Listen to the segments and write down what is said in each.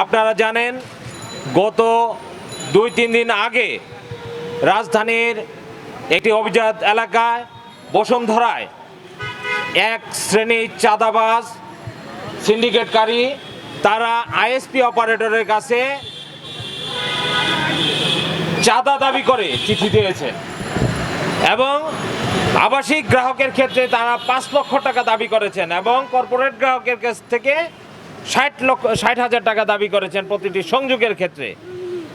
আপনারা জানেন গত 2-3 দিন আগে রাজধানীর একটি অভিজাত এলাকায় বসুন্ধরায় এক শ্রেণীর চাঁদাবাজ সিন্ডিকেটকারী তারা আইএসপি অপারেটরের কাছে চাঁদা দাবি করে চিঠি দিয়েছে এবং আবাসিক গ্রাহকের ক্ষেত্রে তারা 5 লক্ষ টাকা দাবি করেছেন এবং কর্পোরেট গ্রাহকের কাছ থেকে 60,000 টাকা দাবি করেছেন প্রতিটি সংযোগের ক্ষেত্রে,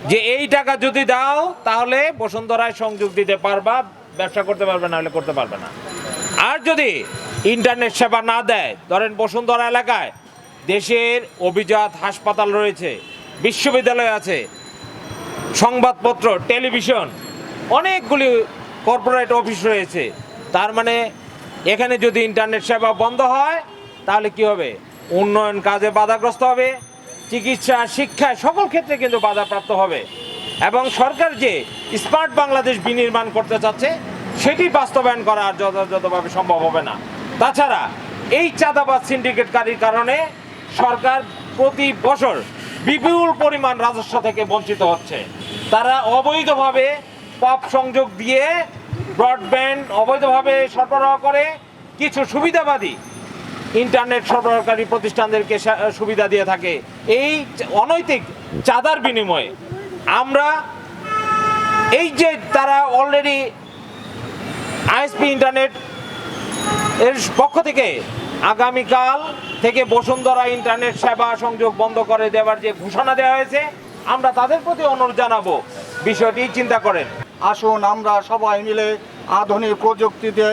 যে এই টাকা যদি দাও তাহলে বসুন্ধরায় সংযোগ দিতে পারবা, ব্যবসা করতে পারবে, না হলে করতে পারবে না। আর যদি ইন্টারনেট সেবা না দেয়, ধরেন বসুন্ধরা এলাকায় দেশের অভিজাত হাসপাতাল রয়েছে, বিশ্ববিদ্যালয় আছে, সংবাদপত্র, টেলিভিশন, অনেকগুলি কর্পোরেট অফিস রয়েছে। তার মানে এখানে যদি ইন্টারনেট সেবা বন্ধ হয় তাহলে কি হবে? উন্নয়ন কাজে বাধাগ্রস্ত হবে, চিকিৎসা, শিক্ষায় সকল ক্ষেত্রে কিন্তু বাধাপ্রাপ্ত হবে এবং সরকার যে স্মার্ট বাংলাদেশ বিনির্মাণ করতে চাচ্ছে সেটি বাস্তবায়ন করা আর যথাযথভাবে সম্ভব হবে না। তাছাড়া এই চাঁদাবাজ সিন্ডিকেটকারীর কারণে সরকার প্রতি বছর বিপুল পরিমাণ রাজস্ব থেকে বঞ্চিত হচ্ছে। তারা অবৈধভাবে পপ সংযোগ দিয়ে ব্রডব্যান্ড অবৈধভাবে সরবরাহ করে, কিছু সুবিধাবাদী ইন্টারনেট সরবরাহকারী প্রতিষ্ঠানদেরকে সুবিধা দিয়ে থাকে। এই অনৈতিক চাঁদার বিনিময়ে আমরা এই যে তারা অলরেডি আইএসপি ইন্টারনেট এর পক্ষ থেকে আগামীকাল থেকে বসুন্ধরা ইন্টারনেট সেবা সংযোগ বন্ধ করে দেওয়ার যে ঘোষণা দেওয়া হয়েছে, আমরা তাদের প্রতি অনুরোধ জানাবো বিষয়টি চিন্তা করেন। আসুন আমরা সবাই মিলে আধুনিক প্রযুক্তিতে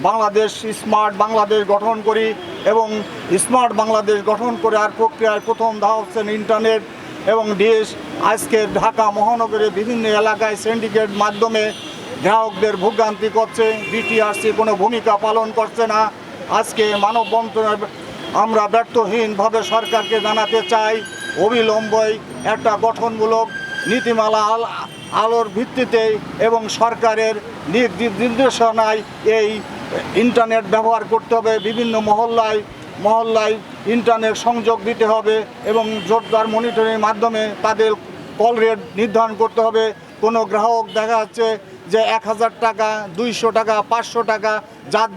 বাংলাদেশ স্মার্ট বাংলাদেশ গঠন করি এবং স্মার্ট বাংলাদেশ গঠন করে আর প্রক্রিয়ায় প্রথম ধাপ হচ্ছেন ইন্টারনেট এবং ডিশ। আজকে ঢাকা মহানগরে বিভিন্ন এলাকায় সিন্ডিকেট মাধ্যমে গ্রাহকদের ভোগান্তি করছে, বিটিআরসি কোনো ভূমিকা পালন করছে না। আজকে মানববন্ধনে আমরা ব্যর্থহীনভাবে সরকারকে জানাতে চাই অবিলম্বে একটা গঠনমূলক নীতিমালা আলোর ভিত্তিতে এবং সরকারের নির্দেশনায় এই ইন্টারনেট ব্যবহার করতে হবে। বিভিন্ন মহল্লায় ইন্টারনেট সংযোগ দিতে হবে এবং জোরদার মনিটরিংয়ের মাধ্যমে তাদের কল রেট নির্ধারণ করতে হবে। কোনো গ্রাহক দেখা যাচ্ছে যে 1000 টাকা, 200 টাকা, 500 টাকা যার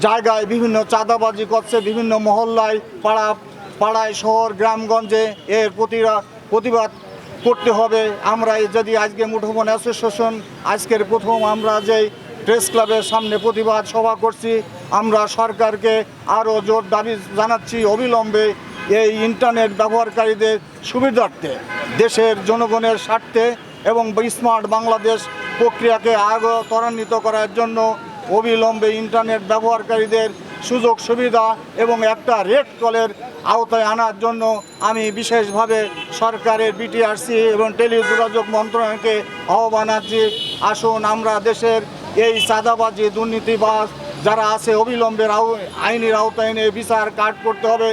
জায়গায় বিভিন্ন চাঁদাবাজি করছে বিভিন্ন মহল্লায়, পাড়ায়, শহর, গ্রামগঞ্জে। এর প্রতিবাদ করতে হবে। আমরা যদি আজকে মুঠোফোন অ্যাসোসিয়েশন আজকের প্রথম আমরা যে প্রেস ক্লাবের সামনে প্রতিবাদ সভা করছি, আমরা সরকারকে আরও জোর দাবি জানাচ্ছি অবিলম্বে এই ইন্টারনেট ব্যবহারকারীদের সুবিধার্থে, দেশের জনগণের স্বার্থে এবং স্মার্ট বাংলাদেশ প্রক্রিয়াকে আরও ত্বরান্বিত করার জন্য অবিলম্বে ইন্টারনেট ব্যবহারকারীদের সুযোগ সুবিধা এবং একটা রেট কলের আওতায় আনার জন্য আমি বিশেষভাবে সরকারের বিটিআরসি এবং টেলিযোগাযোগ মন্ত্রণালয়কে আহ্বান জানাচ্ছি। আসুন আমরা দেশের এই চাঁদাবাজি দুর্নীতিবাজ যারা আছে অবিলম্বে আইনের আওতায় এনে বিচার কাট করতে হবে।